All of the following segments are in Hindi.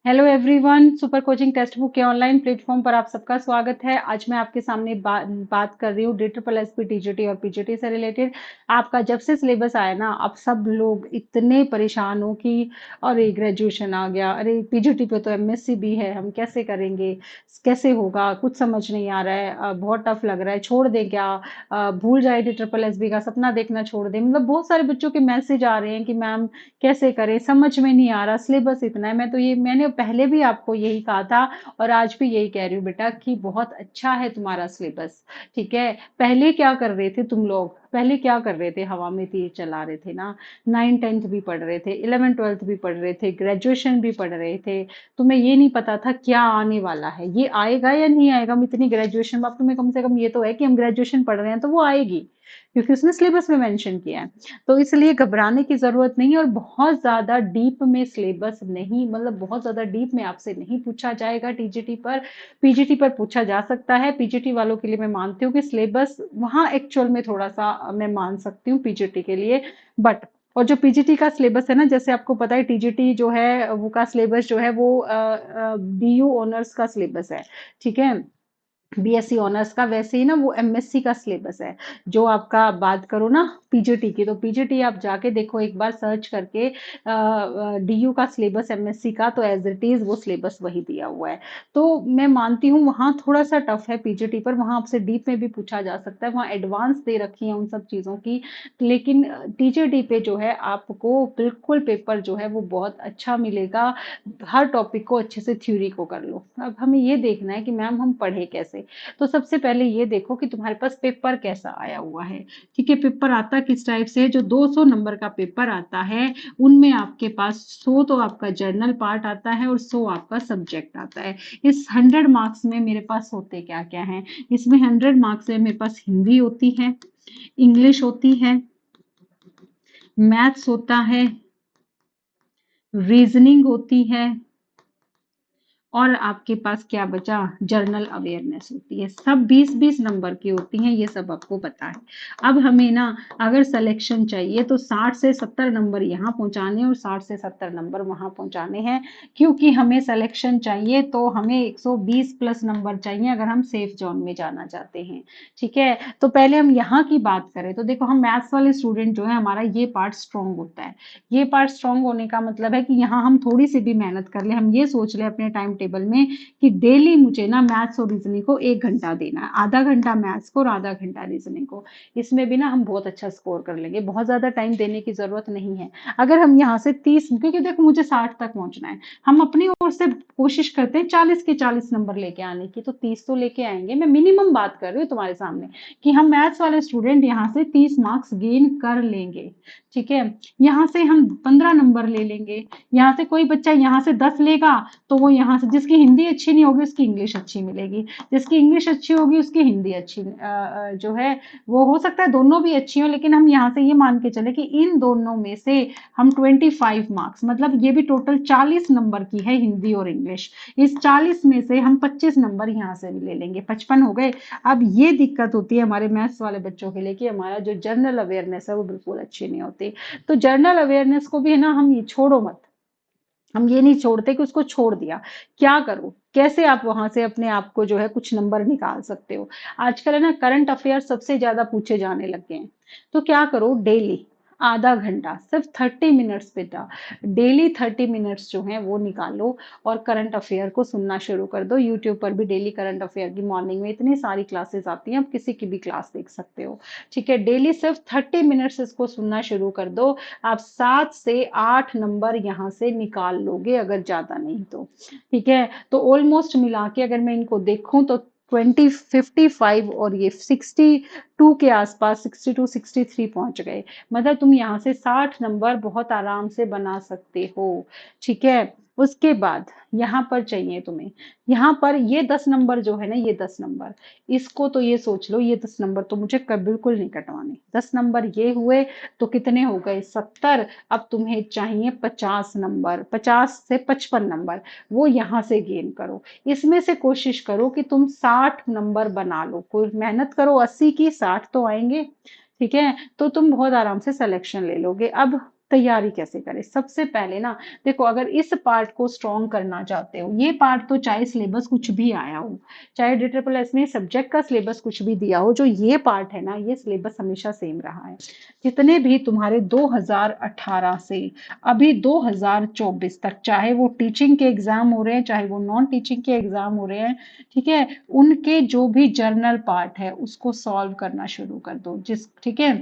Hello everyone, super coaching text book के ऑनलाइन प्लेटफॉर्म पर आप सबका स्वागत है। आज मैं आपके सामने बात कर रही हूँ DSSS टीजीटी और पीजीटी से रिलेटेड। आपका जब से सिलेबस आया ना, अब सब लोग इतने परेशान हो कि अरे ग्रेजुएशन आ गया, अरे पीजीटी पे तो एमएससी भी है, हम कैसे करेंगे, कैसे होगा, कुछ समझ नहीं आ रहा है, बहुत टफ लग रहा है, छोड़ दें क्या, भूल जाए DSSS का सपना देखना छोड़ दें। मतलब बहुत सारे बच्चों के मैसेज आ रहे हैं कि मैम कैसे करें, समझ में नहीं आ रहा, सिलेबस इतना है। मैंने पहले भी आपको यही कहा था और आज भी यही कह रही हूँ बेटा कि बहुत अच्छा है तुम्हारा सिलेबस। ठीक है, पहले क्या कर रहे थे तुम लोग, पहले क्या कर रहे थे, हवा में तीर चला रहे थे ना। 9th 10th भी पढ़ रहे थे, 11th 12th भी पढ़ रहे थे, ग्रेजुएशन भी पढ़ रहे थे। तुम्हें ये नहीं पता था क्या आने वाला है, ये आएगा या नहीं आएगा। हम इतनी ग्रेजुएशन, अब तुम्हें कम से कम ये तो है कि हम ग्रेजुएशन पढ़ रहे हैं तो वो आएगी, क्योंकि उसने सिलेबस में मेंशन किया है। तो इसलिए घबराने की जरूरत नहीं है, और बहुत ज्यादा डीप में सिलेबस नहीं, मतलब बहुत ज्यादा डीप में आपसे नहीं पूछा जाएगा टीजीटी पर। पीजीटी पर पूछा जा सकता है, पीजीटी वालों के लिए मैं मानती हूँ कि सिलेबस वहां एक्चुअल में थोड़ा सा मैं मान सकती हूँ पीजीटी के लिए। बट और जो पीजीटी का सिलेबस है ना, जैसे आपको पता है टीजीटी जो है वो का सिलेबस जो है वो बीयू ऑनर्स का सिलेबस है। ठीक है, बीएससी ऑनर्स का, वैसे ही ना वो एमएससी का सिलेबस है। जो आपका बात करो ना पीजीटी की, तो पीजीटी आप जाके देखो एक बार सर्च करके, डीयू का सिलेबस एमएससी का, तो एज इट इज वो सिलेबस वही दिया हुआ है। तो मैं मानती हूँ वहां थोड़ा सा टफ है पीजीटी पर, वहां आपसे डीप में भी पूछा जा सकता है, वहां एडवांस दे रखी है उन सब चीजों की। लेकिन टीजीटी पे जो है आपको बिल्कुल पेपर जो है वो बहुत अच्छा मिलेगा। हर टॉपिक को अच्छे से थ्योरी को कर लो। अब हमें ये देखना है कि मैम हम पढ़े कैसे। तो सबसे पहले ये देखो कि तुम्हारे पास पेपर कैसा आया हुआ है। ठीक है, पेपर आता किस टाइप से है। जो 200 नंबर का पेपर आता है उनमें आपके पास 100 तो आपका जर्नल पार्ट आता है और 100 आपका सब्जेक्ट आता है। इस 100 मार्क्स में मेरे पास होते क्या क्या है, इसमें 100 मार्क्स में मेरे पास हिंदी होती है, इंग्लिश होती है, मैथ्स होता है, रीजनिंग होती है, और आपके पास क्या बचा, जर्नल अवेयरनेस होती है। सब 20-20 नंबर की होती हैं, ये सब आपको पता है। अब हमें ना अगर सिलेक्शन चाहिए तो 60 से 70 नंबर यहाँ पहुंचाने और 60 से 70 नंबर वहां पहुंचाने हैं। क्योंकि हमें सिलेक्शन चाहिए तो हमें 120 प्लस नंबर चाहिए अगर हम सेफ जोन में जाना चाहते हैं। ठीक है, तो पहले हम यहाँ की बात करें तो देखो, हम मैथ्स वाले स्टूडेंट जो है, हमारा ये पार्ट स्ट्रांग होता है। ये पार्ट स्ट्रांग होने का मतलब है कि यहाँ हम थोड़ी सी भी मेहनत कर ले, हम ये सोच ले अपने टाइम टेबल में कि डेली मुझे ना मैथ्स और रीजनिंग को 1 घंटा देना है, आधा घंटा मैथ्स को और आधा घंटा रीजनिंग को। इसमें भी ना हम बहुत अच्छा स्कोर कर लेंगे, बहुत ज्यादा टाइम देने की जरूरत नहीं है। अगर हम यहाँ से 30, क्योंकि देखो मुझे 60 तक पहुंचना है, हम अपनी ओर से कोशिश करते हैं 40 के 40 नंबर लेके आने की, तो 30 तो लेके आएंगे। मैं मिनिमम बात कर रही हूँ तुम्हारे सामने कि हम मैथ्स वाले स्टूडेंट यहाँ से 30 मार्क्स गेन कर लेंगे। ठीक है, यहाँ से हम 15 नंबर ले लेंगे। यहाँ से कोई बच्चा यहाँ से 10 लेगा तो वो यहाँ से, जिसकी हिंदी अच्छी नहीं होगी उसकी इंग्लिश अच्छी मिलेगी, जिसकी इंग्लिश अच्छी होगी उसकी हिंदी अच्छी जो है वो हो सकता है दोनों भी अच्छी हो, लेकिन हम यहाँ से ये मान के चले कि इन दोनों में से हम 25 मार्क्स, मतलब ये भी टोटल 40 नंबर की है हिंदी और इंग्लिश। इस 40 में से हम 25 नंबर यहाँ से भी ले लेंगे, 55 हो गए। अब ये दिक्कत होती है हमारे मैथ्स वाले बच्चों के लिए कि हमारा जो जनरल अवेयरनेस है वो बिल्कुल अच्छी नहीं होती। तो जनरल अवेयरनेस को भी है ना, हम ये छोड़ो मत, हम ये नहीं छोड़ते कि उसको छोड़ दिया। क्या करो, कैसे आप वहां से अपने आप को जो है कुछ नंबर निकाल सकते हो। आजकल है ना करंट अफेयर सबसे ज्यादा पूछे जाने लग गए हैं। तो क्या करो, डेली आधा घंटा, सिर्फ 30 मिनट्स बेटा, डेली 30 मिनट्स जो है वो निकालो और करंट अफेयर को सुनना शुरू कर दो। यूट्यूब पर भी डेली करंट अफेयर की मॉर्निंग में इतनी सारी क्लासेस आती हैं, आप किसी की भी क्लास देख सकते हो। ठीक है, डेली सिर्फ 30 मिनट्स इसको सुनना शुरू कर दो। आप 7 से 8 नंबर यहाँ से निकाल लोगे, अगर ज्यादा नहीं तो। ठीक है, तो ऑलमोस्ट मिला के अगर मैं इनको देखूं तो 55 और ये 62 के आसपास, 62 63 पहुंच गए। मतलब तुम यहाँ से 60 नंबर बहुत आराम से बना सकते हो। ठीक है, उसके बाद यहाँ पर चाहिए तुम्हें, यहाँ पर ये 10 नंबर जो है ना, ये 10 नंबर, इसको तो ये सोच लो, ये 10 नंबर तो मुझे बिल्कुल नहीं कटवाने। 10 नंबर ये हुए तो कितने हो गए, 70। अब तुम्हें चाहिए 50 नंबर, 50 से 55 नंबर, वो यहाँ से गेन करो। इसमें से कोशिश करो कि तुम 60 नंबर बना लो, कोई मेहनत करो, 80 की 60 तो आएंगे। ठीक है, तो तुम बहुत आराम से सिलेक्शन ले लोगे। अब तैयारी कैसे करें? सबसे पहले ना देखो, अगर इस पार्ट को स्ट्रॉन्ग करना चाहते हो, ये पार्ट तो चाहे सिलेबस कुछ भी आया हो, चाहे DSSS में सब्जेक्ट का सिलेबस कुछ भी दिया हो, जो ये पार्ट है ना, ये सिलेबस हमेशा सेम रहा है। जितने भी तुम्हारे 2018 से अभी 2024 तक, चाहे वो टीचिंग के एग्जाम हो रहे हैं, चाहे वो नॉन टीचिंग के एग्जाम हो रहे हैं, ठीक है, उनके जो भी जर्नल पार्ट है उसको सॉल्व करना शुरू कर दो। ठीक है,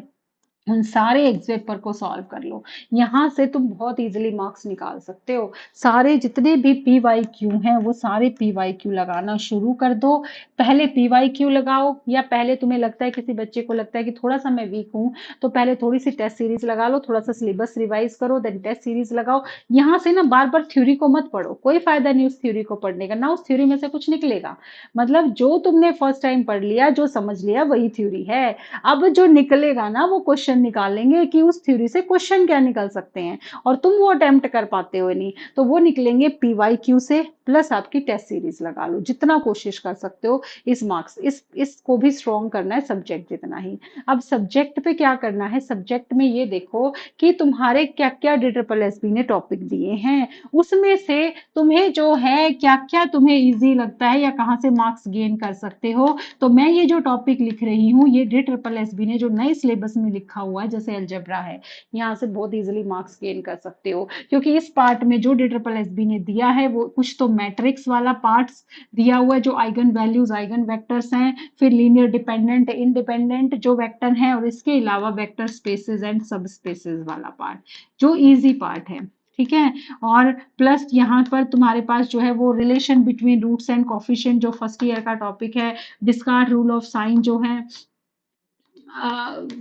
उन सारे एग्स पेपर को सॉल्व कर लो। यहाँ से तुम बहुत इजीली मार्क्स निकाल सकते हो। सारे जितने भी PYQ हैं वो सारे PYQ लगाना शुरू कर दो। पहले PYQ लगाओ, या पहले तुम्हें लगता है, किसी बच्चे को लगता है कि थोड़ा सा मैं वीक हूँ, तो पहले थोड़ी सी टेस्ट सीरीज लगा लो, थोड़ा सा सिलेबस रिवाइज करो, देन टेस्ट सीरीज लगाओ। यहाँ से ना बार बार थ्योरी को मत पढ़ो, कोई फायदा नहीं उस थ्योरी को पढ़ने का, ना उस थ्योरी में से कुछ निकलेगा। मतलब जो तुमने फर्स्ट टाइम पढ़ लिया, जो समझ लिया, वही थ्योरी है। अब जो निकलेगा ना, वो क्वेश्चन निकालेंगे कि उस थ्योरी से क्वेश्चन क्या निकल सकते हैं, और तुम वो अटेम्प्ट कर पाते हो नहीं, तो वो निकलेंगे PYQ से, प्लस आपकी टेस्ट सीरीज लगा लो, जितना कोशिश कर सकते हो। इस मार्क्स इसको भी स्ट्रॉन्ग करना है सब्जेक्ट जितना ही। अब सब्जेक्ट पे क्या करना है, सब्जेक्ट में ये देखो कि तुम्हारे क्या क्या DSSS ने टॉपिक दिए हैं, उसमें से तुम्हें जो है क्या क्या तुम्हें इजी लगता है, या कहाँ से मार्क्स गेन कर सकते हो। तो मैं ये जो टॉपिक लिख रही हूँ, ये DSSS ने जो नए सिलेबस में लिखा हुआ है, जैसे अलजेब्रा है, यहाँ से बहुत इजीली मार्क्स गेन कर सकते हो। क्योंकि इस पार्ट में जो DSSS ने दिया है, वो कुछ तो मैट्रिक्स वाला पार्ट्स दिया हुआ है, जो आइगन वैल्यूज आइगन वेक्टर्स हैं, फिर लीनियर डिपेंडेंट इंडिपेंडेंट जो वेक्टर हैं, और इसके अलावा वेक्टर स्पेसेस एंड सब स्पेसेस वाला पार्ट, जो इजी पार्ट है। ठीक है, और प्लस यहाँ पर तुम्हारे पास जो है वो relation between roots and coefficient, जो फर्स्ट ईयर का टॉपिक है, डिस्कार्ड रूल ऑफ साइन जो है,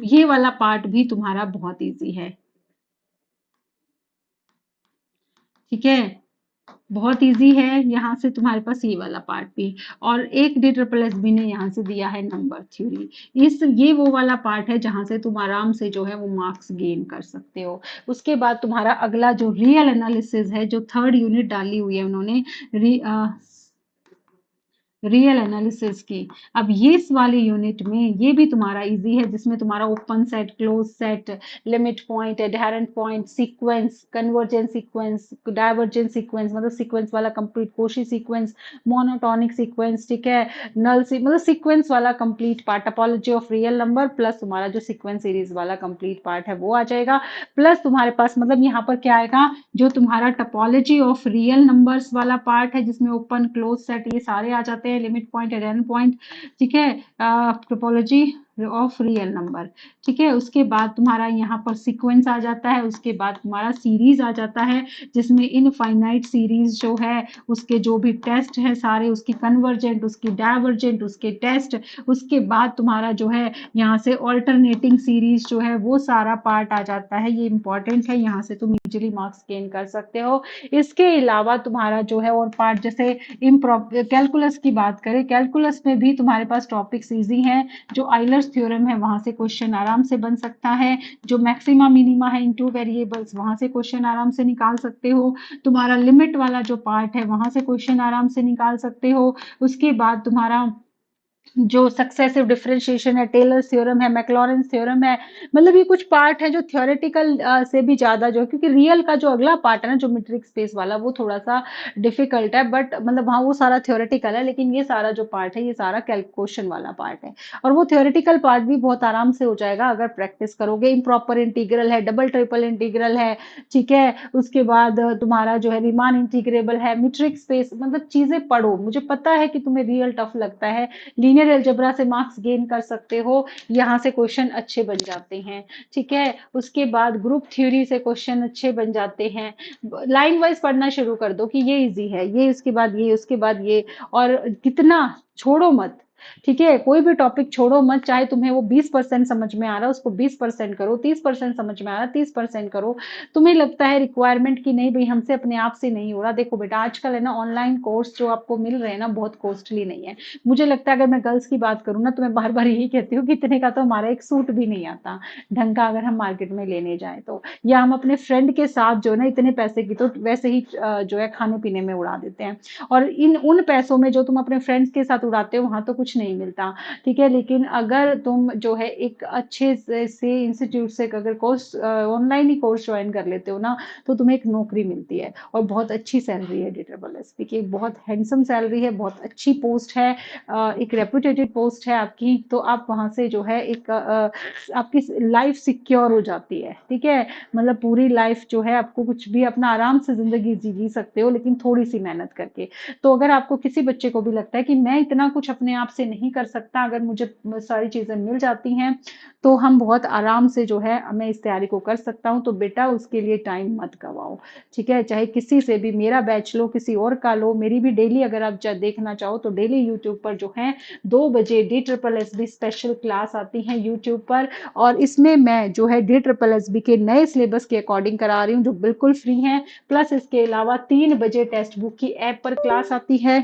ये वाला पार्ट भी तुम्हारा बहुत इजी है। ठीक है, बहुत इजी है, यहाँ से तुम्हारे पास ये वाला पार्ट भी। और एक DSSS ने यहाँ से दिया है नंबर थ्योरी। ये वो वाला पार्ट है जहाँ से तुम आराम से जो है वो मार्क्स गेन कर सकते हो। उसके बाद तुम्हारा अगला जो रियल एनालिसिस है, जो थर्ड यूनिट डाली हुई है उन्होंने, रियल एनालिसिस की। अब ये इस वाले यूनिट में ये भी तुम्हारा इजी है, जिसमें तुम्हारा open set, close set, limit point, adherent point, sequence, convergent sequence, divergent sequence, मतलब सीक्वेंस वाला complete, Cauchy sequence, monotonic sequence, ठीक है, मतलब सीक्वेंस वाला complete part, topology of real number, plus तुम्हारा जो सीक्वेंस सीरीज वाला कंप्लीट पार्ट है वो आ जाएगा। प्लस तुम्हारे पास मतलब यहाँ पर क्या आएगा, जो तुम्हारा टोपोलॉजी ऑफ रियल नंबर्स वाला पार्ट है, जिसमें ओपन क्लोज सेट ये सारे आ जाते हैं, लिमिट पॉइंट, एडेन पॉइंट, ठीक है, टोपोलॉजी ऑफ रियल नंबर, ठीक है। उसके बाद तुम्हारा यहाँ पर सीक्वेंस आ जाता है, उसके बाद तुम्हारा सीरीज आ जाता है, जिसमें इनफाइनाइट सीरीज जो है उसके जो भी टेस्ट है सारे, उसकी कन्वर्जेंट, उसकी डाइवर्जेंट, उसके टेस्ट, उसके बाद तुम्हारा जो है यहाँ से ऑल्टरनेटिंग सीरीज जो है वो सारा पार्ट आ जाता है। ये इंपॉर्टेंट है, यहाँ से तुम इजीली मार्क्स गेन कर सकते हो। इसके अलावा तुम्हारा जो है और पार्ट, जैसे कैलकुलस की बात करें, कैलकुलस में भी तुम्हारे पास टॉपिक्स इजी हैं। जो आइलर्स थ्योरम है वहां से क्वेश्चन आराम से बन सकता है, जो मैक्सिमा मिनिमा है इन टू वेरिएबल्स वहां से क्वेश्चन आराम से निकाल सकते हो। तुम्हारा लिमिट वाला जो पार्ट है वहां से क्वेश्चन आराम से निकाल सकते हो। उसके बाद तुम्हारा जो सक्सेसिव डिफरेंशिएशन है, टेलर थ्योरम है, मैक्लॉरेंस थ्योरम है, मतलब ये कुछ पार्ट है जो थ्योरेटिकल से भी ज्यादा जो, क्योंकि रियल का जो अगला पार्ट है ना, जो मीट्रिक स्पेस वाला, वो थोड़ा सा डिफिकल्ट है, बट मतलब हाँ वो सारा थ्योरेटिकल है, लेकिन ये सारा जो पार्ट है ये सारा कैलकुलेशन वाला पार्ट है। और वो थ्योरेटिकल पार्ट भी बहुत आराम से हो जाएगा अगर प्रैक्टिस करोगे। इम्प्रॉपर इंटीग्रल है, डबल ट्रिपल इंटीग्रल है, ठीक है। उसके बाद तुम्हारा जो है रीमान इंटीग्रेबल है, मीट्रिक स्पेस, मतलब चीजें पढ़ो। मुझे पता है कि तुम्हें रियल टफ लगता है, लीनियर अलजेब्रा से मार्क्स गेन कर सकते हो, यहाँ से क्वेश्चन अच्छे बन जाते हैं, ठीक है। उसके बाद ग्रुप थ्योरी से क्वेश्चन अच्छे बन जाते हैं। लाइन वाइज पढ़ना शुरू कर दो कि ये इजी है, ये उसके बाद ये, उसके बाद ये, और कितना छोड़ो मत, ठीक है। कोई भी टॉपिक छोड़ो मत, चाहे तुम्हें वो 20% समझ में आ रहा है उसको 20% करो, 30% समझ में आ रहा है 30% करो। तुम्हें लगता है रिक्वायरमेंट की नहीं भाई हमसे अपने आप से नहीं हो रहा, देखो बेटा आजकल है ना ऑनलाइन कोर्स जो आपको मिल रहे हैं ना बहुत कॉस्टली नहीं है। मुझे लगता है अगर मैं गर्ल्स की बात करूँ ना, तो मैं बार बार यही कहती हूँ कि इतने का तो हमारा एक सूट भी नहीं आता ढंग का, अगर हम मार्केट में लेने जाए तो, या हम अपने फ्रेंड के साथ जो है ना इतने पैसे की तो वैसे ही जो है खाने पीने में उड़ा देते हैं। और इन उन पैसों में जो तुम अपने फ्रेंड्स के साथ उड़ाते हो वहां तो कुछ कुछ नहीं मिलता, ठीक है। लेकिन अगर तुम जो है एक अच्छे से इंस्टीट्यूट से अगर कोर्स ऑनलाइन ही कोर्स ज्वाइन कर लेते हो ना, तो तुम्हें एक नौकरी मिलती है और बहुत अच्छी सैलरी है DSSP की, बहुत हैंडसम सैलरी है, बहुत अच्छी पोस्ट है, एक रेपुटेटेड पोस्ट है आपकी। तो आप वहां से जो है एक आपकी लाइफ सिक्योर हो जाती है, ठीक है। मतलब पूरी लाइफ जो है आपको कुछ भी अपना आराम से जिंदगी जी सकते हो, लेकिन थोड़ी सी मेहनत करके। तो अगर आपको किसी बच्चे को भी लगता है कि मैं इतना कुछ अपने आप से नहीं कर सकता, अगर मुझे सारी चीजें मिल जाती हैं तो हम बहुत आराम से जो है मैं इस तैयारी को कर सकता हूं, तो बेटा उसके लिए टाइम मत गवाओ, ठीक है। चाहे किसी से भी मेरा बैच लो, किसी और का लो, मेरी भी डेली अगर आप देखना चाहो तो डेली यूट्यूब पर जो है 2 बजे DSSB स्पेशल क्लास आती है यूट्यूब पर, और इसमें मैं जो है DSSB के नए सिलेबस के अकॉर्डिंग करा रही हूँ जो बिल्कुल फ्री है। प्लस इसके अलावा 3 बजे टेक्स्ट बुक की ऐप पर क्लास आती है।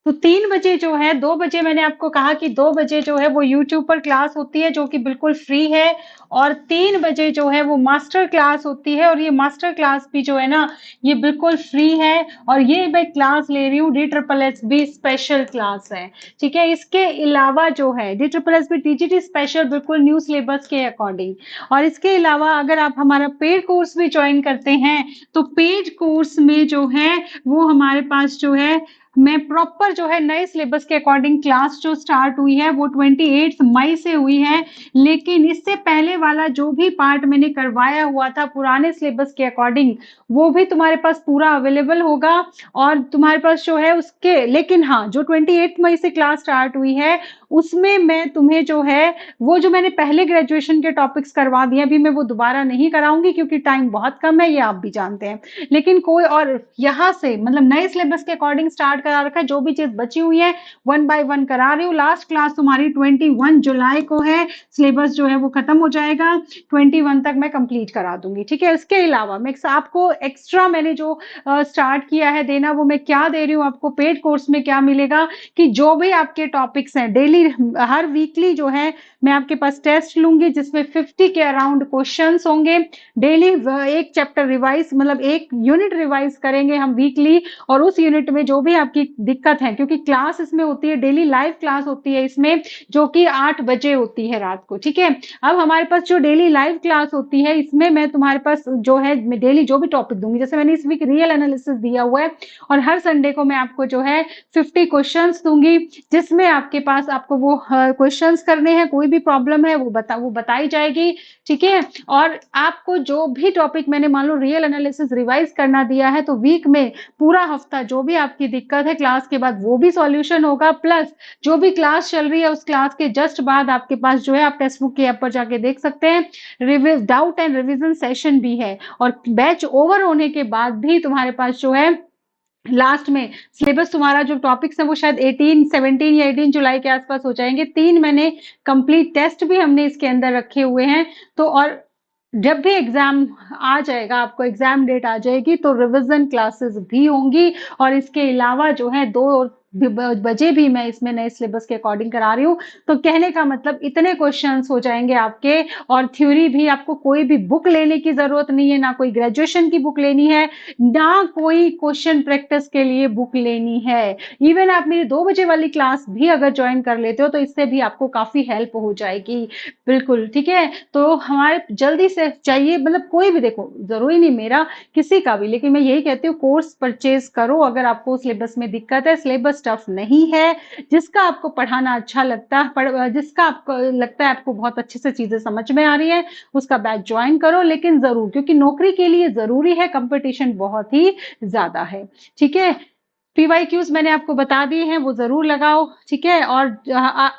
तो 3 बजे जो है, 2 बजे मैंने आपको कहा कि 2 बजे जो है वो यूट्यूब पर क्लास होती है जो कि बिल्कुल फ्री है, और 3 बजे जो है वो मास्टर क्लास होती है, और ये मास्टर क्लास भी जो है ना ये बिल्कुल फ्री है। और ये मैं क्लास ले रही हूँ DSSB स्पेशल क्लास है, ठीक है। इसके अलावा जो है DSSB TGT स्पेशल बिल्कुल न्यू सिलेबस के अकॉर्डिंग। और इसके अलावा अगर आप हमारा पेड कोर्स भी ज्वाइन करते हैं तो पेड कोर्स में जो है वो हमारे पास जो है मैं प्रॉपर जो है नए सिलेबस के अकॉर्डिंग क्लास जो स्टार्ट हुई है वो 28 मई से हुई है। लेकिन इससे पहले वाला जो भी पार्ट मैंने करवाया हुआ था पुराने सिलेबस के अकॉर्डिंग, वो भी तुम्हारे पास पूरा अवेलेबल होगा। और तुम्हारे पास जो है उसके, लेकिन हाँ जो 28 मई से क्लास स्टार्ट हुई है उसमें मैं तुम्हें जो है वो जो मैंने पहले ग्रेजुएशन के टॉपिक्स करवा दिए, अभी मैं वो दोबारा नहीं कराऊंगी क्योंकि टाइम बहुत कम है, ये आप भी जानते हैं। लेकिन कोई और यहाँ से मतलब नए सिलेबस के अकॉर्डिंग स्टार्ट करा रखा है, जो भी चीज बची हुई है 1 बाय 1 करा रही हूँ। लास्ट क्लास तुम्हारी 21 जुलाई को है, सिलेबस जो है वो खत्म हो जाएगा, 21 तक मैं कंप्लीट करा दूंगी, ठीक है। इसके अलावा मैं आपको एक्स्ट्रा मैंने जो स्टार्ट किया है देना, वो मैं क्या दे रही हूँ आपको पेड कोर्स में क्या मिलेगा कि जो भी आपके टॉपिक्स हैं डेली, हर वीकली जो है मैं आपके पास टेस्ट लूंगी जिसमें 50 के अराउंड क्वेश्चंस होंगे। डेली एक चैप्टर रिवाइज, मतलब एक यूनिट रिवाइज करेंगे हम वीकली, और उस यूनिट में जो भी आपकी दिक्कत है, क्योंकि क्लास इसमें होती है डेली लाइव क्लास होती है इसमें, जो कि 8 बजे होती है रात को, ठीक है। अब हमारे पास जो डेली लाइव क्लास होती है इसमें मैं तुम्हारे पास जो है डेली जो भी टॉपिक दूंगी, जैसे मैंने इस वीक रियल एनालिसिस दिया हुआ है, और हर संडे को मैं आपको जो है 50 क्वेश्चंस दूंगी, जिसमें आपके पास आपको वो क्वेश्चंस करने हैं, कोई भी प्रॉब्लम है वो बताई जाएगी, ठीक है। और आपको जो भी टॉपिक मैंने मान लो रियल एनालिसिस रिवाइज करना दिया है, तो वीक में पूरा हफ्ता जो भी आपकी दिक्कत है क्लास के बाद वो भी सॉल्यूशन होगा। प्लस जो भी क्लास चल रही है उस क्लास के जस्ट बाद आपके पास जो है आप टेक्स्ट बुक की ऐप पर जाके देख सकते हैं, रिविज डाउट एंड रिविजन सेशन भी है। और बैच ओवर होने के बाद भी तुम्हारे पास जो है लास्ट में सिलेबस तुम्हारा जो टॉपिक्स है वो शायद 17 या 18 जुलाई के आसपास हो जाएंगे। 3 महीने कंप्लीट टेस्ट भी हमने इसके अंदर रखे हुए हैं। तो और जब भी एग्जाम आ जाएगा, आपको एग्जाम डेट आ जाएगी तो रिवीजन क्लासेस भी होंगी, और इसके अलावा जो है 2 बजे भी मैं इसमें नए सिलेबस के अकॉर्डिंग करा रही हूँ। तो कहने का मतलब इतने क्वेश्चंस हो जाएंगे आपके, और थ्योरी भी आपको कोई भी बुक लेने की जरूरत नहीं है, ना कोई ग्रेजुएशन की बुक लेनी है, ना कोई क्वेश्चन प्रैक्टिस के लिए बुक लेनी है। इवन आप मेरी 2 बजे वाली क्लास भी अगर ज्वाइन कर लेते हो तो इससे भी आपको काफी हेल्प हो जाएगी, बिल्कुल, ठीक है। तो हमारे जल्दी से चाहिए, मतलब कोई भी, देखो जरूरी नहीं मेरा, किसी का भी, लेकिन मैं यही कहती हूँ कोर्स परचेज करो अगर आपको सिलेबस में दिक्कत है, सिलेबस टफ नहीं है। जिसका आपको पढ़ाना अच्छा लगता है, जिसका आपको लगता है आपको बहुत अच्छे से चीजें समझ में आ रही है, उसका बैच ज्वाइन करो, लेकिन जरूर, क्योंकि नौकरी के लिए जरूरी है, कंपटीशन बहुत ही ज्यादा है, ठीक है। PYQs मैंने आपको बता दिए हैं, वो जरूर लगाओ, ठीक है। और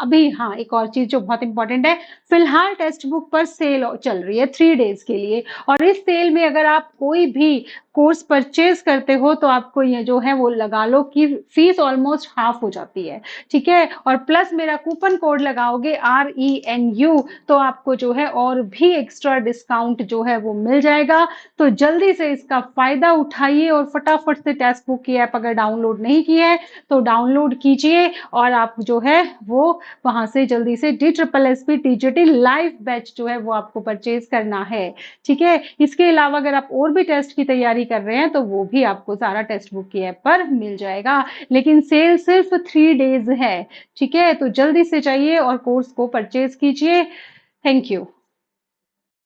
अभी हाँ एक और चीज जो बहुत इंपॉर्टेंट है, फिलहाल टेक्स्ट बुक पर सेल चल रही है 3 डेज के लिए, और इस सेल में अगर आप कोई भी कोर्स परचेज करते हो तो आपको ये जो है वो लगा लो कि फीस ऑलमोस्ट हाफ हो जाती है, ठीक है। और प्लस मेरा कूपन कोड लगाओगे RENU, तो आपको जो है और भी एक्स्ट्रा डिस्काउंट जो है वो मिल जाएगा। तो जल्दी से इसका फायदा उठाइए और फटाफट से टेक्स्ट बुक की ऐप अगर डाउनलोड डाउनलोड नहीं किया है तो डाउनलोड कीजिए और आप जो है वो वहां से जल्दी से DSSS TGT लाइव बैच जो है वो आपको परचेज करना है। ठीक है, इसके अलावा अगर आप और भी टेस्ट की तैयारी कर रहे हैं तो वो भी आपको सारा टेक्स्ट बुक की ऐप पर मिल जाएगा, लेकिन सेल सिर्फ 3 डेज है। ठीक है, तो जल्दी से चाहिए और कोर्स को परचेज कीजिए। Thank you.